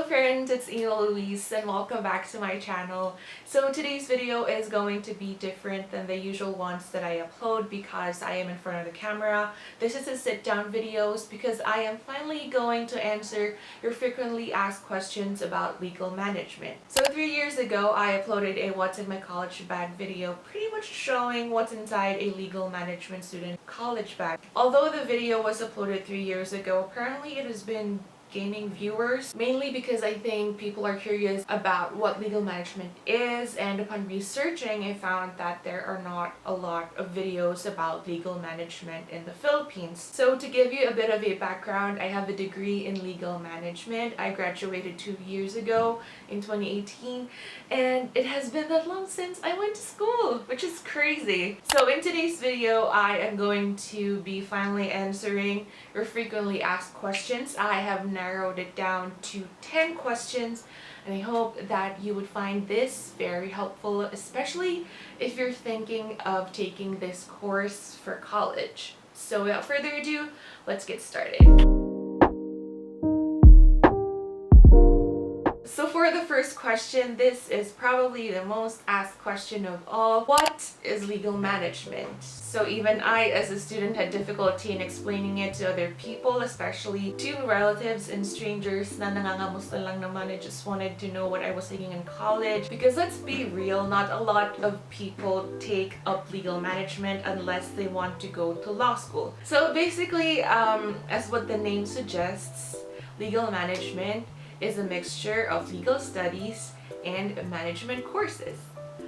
friends, it's 𝙨𝙤𝙘𝙞𝙗𝙡 and welcome back to my channel. So today's video is going to be different than the usual ones that I upload because I am in front of the camera. This is a sit-down videos because I am finally going to answer your frequently asked questions about legal management. So 3 years ago, I uploaded a what's in my college bag video pretty much showing what's inside a legal management student college bag. Although the video was uploaded 3 years ago, apparently it has been gaining viewers, mainly because I think people are curious about what legal management is, and upon researching I found that there are not a lot of videos about legal management in the Philippines. So to give you a bit of a background, I have a degree in legal management. I graduated 2 years ago in 2018, and it has been that long since I went to school, which is crazy. So in today's video, I am going to be finally answering your frequently asked questions. I have narrowed it down to 10 questions, and I hope that you would find this very helpful, especially if you're thinking of taking this course for college. So without further ado, let's get started. So for the first question, this is probably the most asked question of all. What is legal management? So even I, as a student, had difficulty in explaining it to other people, especially to relatives and strangers na nangangamusta lang naman. I just wanted to know what I was taking in college. Because let's be real, not a lot of people take up legal management unless they want to go to law school. So basically, as what the name suggests, legal management is a mixture of legal studies and management courses.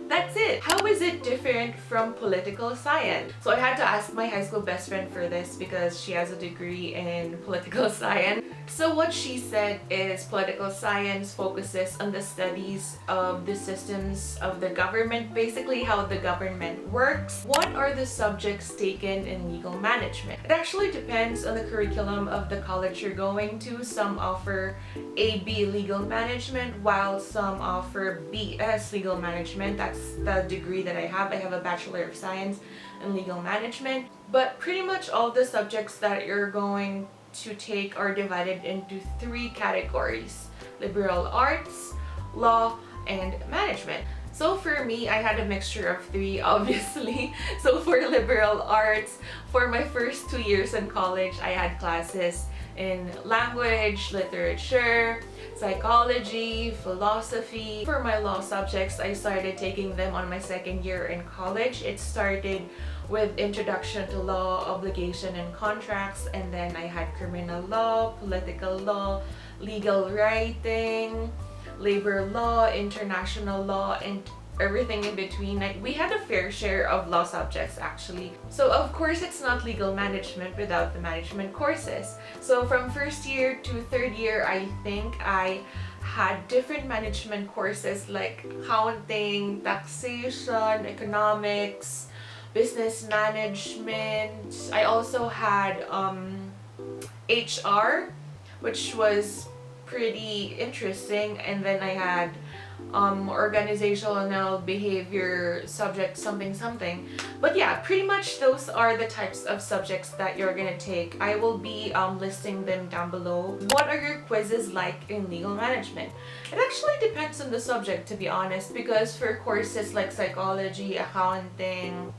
That's it. How is it different from political science? So I had to ask my high school best friend for this because she has a degree in political science. So what she said is political science focuses on the studies of the systems of the government, basically how the government works. What are the subjects taken in legal management? It actually depends on the curriculum of the college you're going to. Some offer AB legal management while some offer BS legal management. That's the degree that I have. I have a Bachelor of Science in legal management. But pretty much all the subjects that you're going to take are divided into 3 categories: liberal arts, law, and management. So for me, I had a mixture of 3, obviously. So for liberal arts, for my first 2 years in college, I had classes in language, literature, psychology, philosophy. For my law subjects, I started taking them on my 2nd year in college. It started with Introduction to Law, Obligation and Contracts, and then I had criminal law, political law, legal writing, labor law, international law, and everything in between. We had a fair share of law subjects actually. So of course it's not legal management without the management courses. So from 1st year to 3rd year, I think I had different management courses like accounting, taxation, economics, business management. I also had HR, which was pretty interesting, and then I had organizational behavior subject something. But yeah, pretty much those are the types of subjects that you're gonna take. I will be listing them down below. What are your quizzes like in legal management? It actually depends on the subject, to be honest, because for courses like psychology, accounting,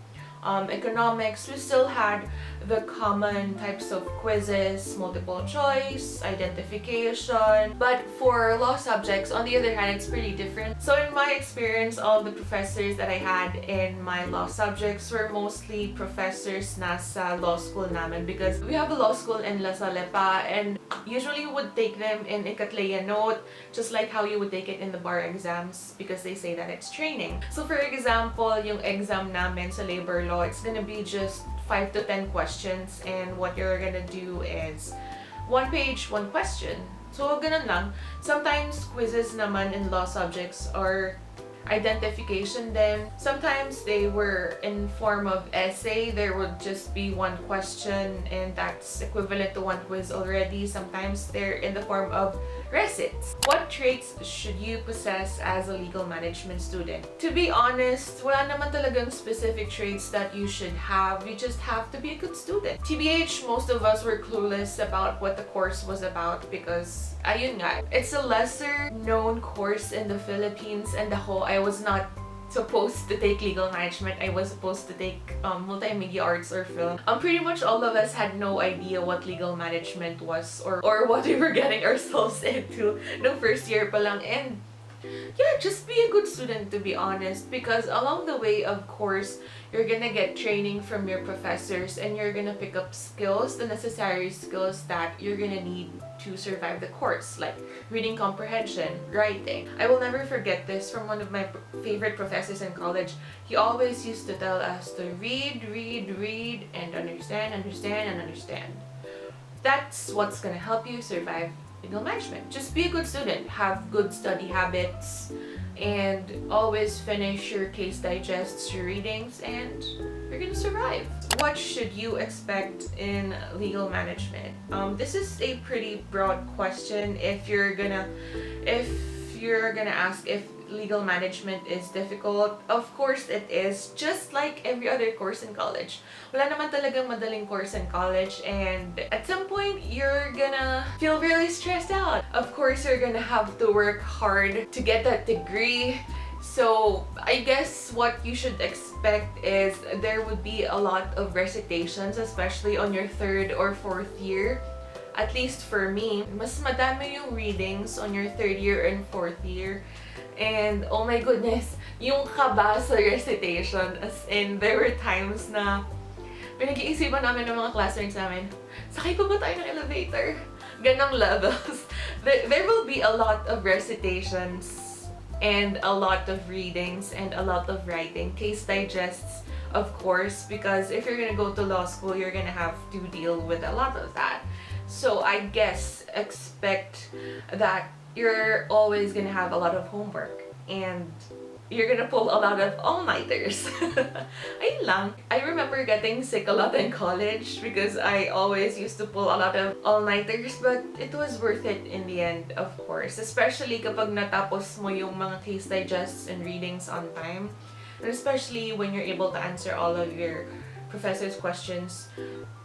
economics, we still had the common types of quizzes: multiple choice, identification. But for law subjects, on the other hand, it's pretty different. So in my experience, all the professors that I had in my law subjects were mostly professors nasa law school namin, because we have a law school in La Salle pa, and usually you would take them in 𝙗𝙤𝙘𝙞𝙀 note, just like how you would take it in the bar exams, because they say that it's training. So for example, yung exam namin sa labor law, it's gonna be just 5 to 10 questions, and what you're gonna do is 1 page, 1 question. So ganun lang. Sometimes quizzes naman in law subjects are identification then. Sometimes they were in form of essay. There would just be 1 question and that's equivalent to 1 quiz already. Sometimes they're in the form of recits. What traits should you possess as a legal management student? To be honest, wala naman talagang specific traits that you should have. You just have to be a good student. TBH, most of us were clueless about what the course was about because, ayun nga, it's a lesser known course in the Philippines, and I was not supposed to take legal management. I was supposed to take multimedia arts or film. Pretty much all of us had no idea what legal management was or what we were getting ourselves into no first year pa lang. And yeah, just be a good student, to be honest, because along the way, of course, you're gonna get training from your professors and you're gonna pick up skills, the necessary skills that you're gonna need to survive the course, like reading comprehension, writing. I will never forget this from one of my favorite professors in college. He always used to tell us to read, and understand, and understand. That's what's gonna help you survive legal management. Just be a good student, have good study habits, and always finish your case digests, your readings, and you're gonna survive. What should you expect in legal management? This is a pretty broad question. If you're gonna ask if legal management is difficult, of course it is, just like every other course in college. Wala naman talagang madaling course in college, and at some point, you're gonna feel really stressed out. Of course, you're gonna have to work hard to get that degree. So I guess what you should expect is there would be a lot of recitations, especially on your 3rd or 4th year. At least for me, mas madami yung readings on your 3rd year and 4th year. And oh my goodness, yung kaba sa recitation, as in, there were times na pinag-iisipan namin ng mga classmates namin, sakay pa ba tayo ng elevator? Ganong levels. There will be a lot of recitations and a lot of readings and a lot of writing, case digests, of course, because if you're gonna go to law school, you're gonna have to deal with a lot of that. So I guess expect that you're always gonna have a lot of homework and you're gonna pull a lot of all-nighters. Ayun lang. I remember getting sick a lot in college because I always used to pull a lot of all-nighters, but it was worth it in the end, of course. Especially kapag natapos mo yung mga case digests and readings on time. And especially when you're able to answer all of your professor's questions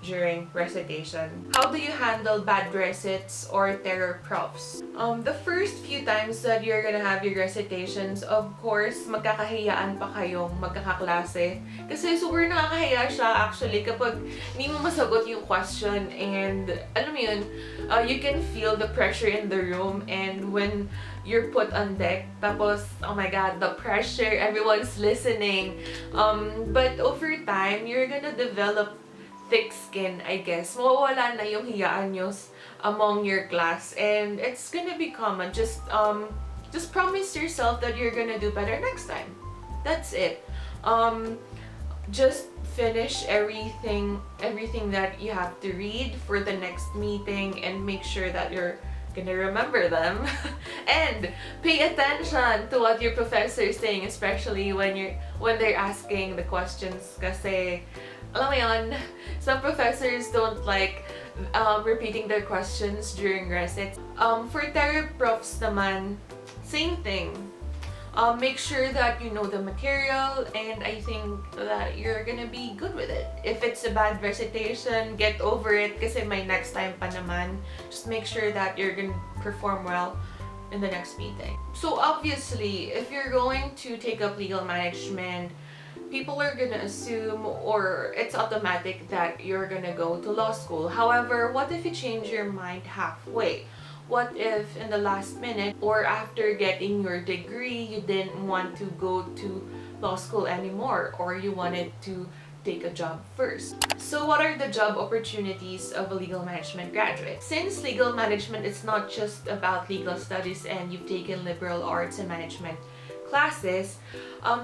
during recitation. How do you handle bad recits or terror profs? The first few times that you're gonna have your recitations, of course, magkakahiyaan pa kayong magkakaklase. Kasi super nakakahiya siya actually kapag hindi mo masagot yung question, and alam mo yun, you can feel the pressure in the room, and when you're put on deck, tapos, oh my god, the pressure, everyone's listening. But over time, you're gonna develop thick skin, I guess. Mawawala na yung hiyaan nyo among your class, and it's gonna be common. Just promise yourself that you're gonna do better next time. That's it. Just finish everything that you have to read for the next meeting, and make sure that you're gonna remember them. And pay attention to what your professor is saying, especially when they're asking the questions, kasi alam mo yun, some professors don't like repeating their questions during recit. For terror profs naman, same thing. Make sure that you know the material, and I think that you're gonna be good with it. If it's a bad recitation, get over it kasi may next time pa naman. Just make sure that you're gonna perform well in the next meeting. So obviously, if you're going to take up legal management, people are gonna assume, or it's automatic, that you're gonna go to law school. However, what if you change your mind halfway? What if in the last minute or after getting your degree, you didn't want to go to law school anymore, or you wanted to take a job first? So what are the job opportunities of a legal management graduate? Since legal management is not just about legal studies and you've taken liberal arts and management classes,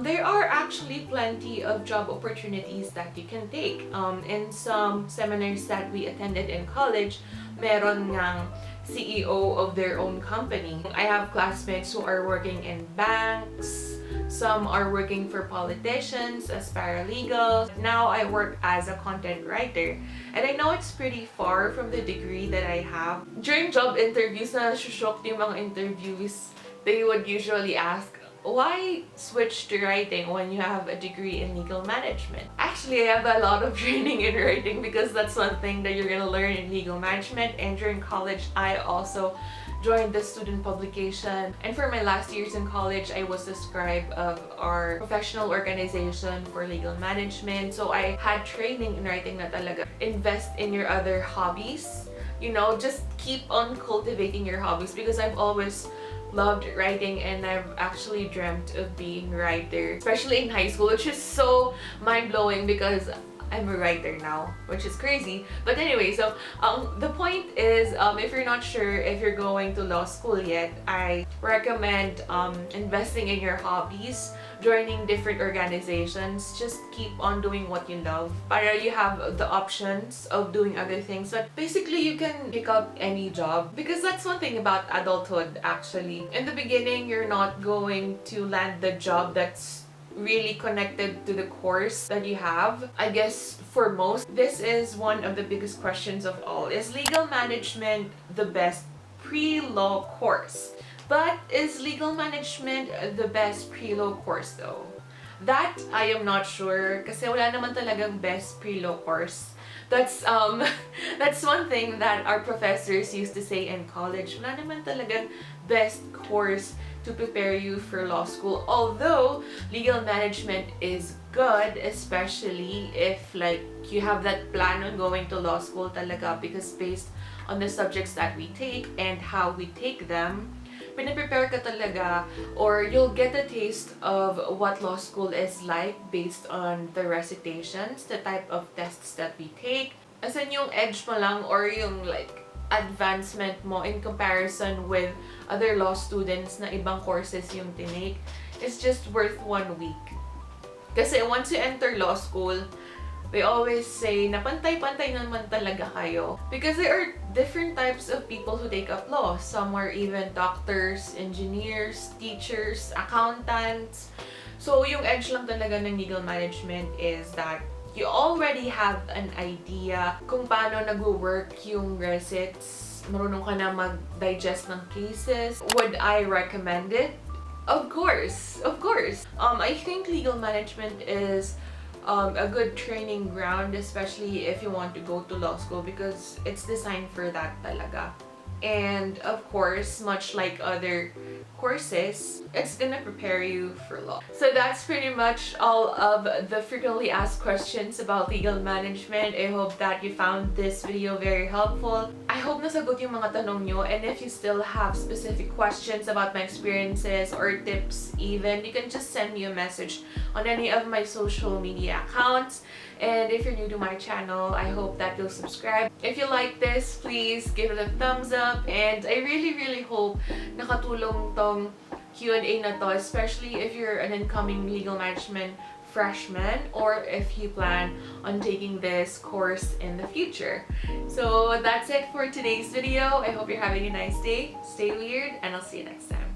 there are actually plenty of job opportunities that you can take. In some seminars that we attended in college, meron ngang CEO of their own company. I have classmates who are working in banks, Some are working for politicians as paralegals. Now I work as a content writer. And I know it's pretty far from the degree that I have. During job interviews, na-shock yung mga interviews, they would usually ask, why switch to writing when you have a degree in legal management? Actually, I have a lot of training in writing because that's one thing that you're gonna learn in legal management. And during college, I also joined the student publication. And for my last years in college, I was the scribe of our professional organization for legal management. So I had training in writing na talaga. Invest in your other hobbies. You know, just keep on cultivating your hobbies because I've always loved writing and I've actually dreamt of being a writer, especially in high school, which is so mind-blowing because I'm a writer now, which is crazy. But anyway, so the point is, if you're not sure if you're going to law school yet, I recommend investing in your hobbies, joining different organizations. Just keep on doing what you love. Para you have the options of doing other things. But basically, you can pick up any job because that's one thing about adulthood actually. In the beginning, you're not going to land the job that's really connected to the course that you have. I guess for most, this is one of the biggest questions of all. Is legal management the best pre-law course? But is legal management the best pre-law course though? That I am not sure kasi wala naman talagang best pre-law course. That's that's one thing that our professors used to say in college. Wala naman talagang best course to prepare you for law school. Although legal management is good, especially if like you have that plan on going to law school talaga, because based on the subjects that we take and how we take them, pinaprepare ka talaga, or you'll get a taste of what law school is like based on the recitations, the type of tests that we take. As in yung edge mo lang or yung like advancement mo in comparison with other law students na ibang courses yung tinake is just worth 1 week. Kasi once you enter law school, they always say na pantay-pantay naman talaga kayo. Because there are different types of people who take up law. Some are even doctors, engineers, teachers, accountants. So yung edge lang talaga ng legal management is that you already have an idea kung paano nag-work yung receipts. Marunong ka na mag-digest ng cases. Would I recommend it? Of course, of course. I think legal management is a good training ground, especially if you want to go to law school because it's designed for that talaga. And of course, much like other courses, it's gonna prepare you for law. So that's pretty much all of the frequently asked questions about legal management. I hope that you found this video very helpful. I hope nasagot yung mga tanong nyo, and if you still have specific questions about my experiences or tips even, you can just send me a message on any of my social media accounts. And if you're new to my channel, I hope that you'll subscribe. If you like this, please give it a thumbs up, and I really hope nakatulong tong Q&A na to, especially if you're an incoming legal management freshman or if you plan on taking this course in the future. So that's it for today's video. I hope you're having a nice day. Stay weird, and I'll see you next time.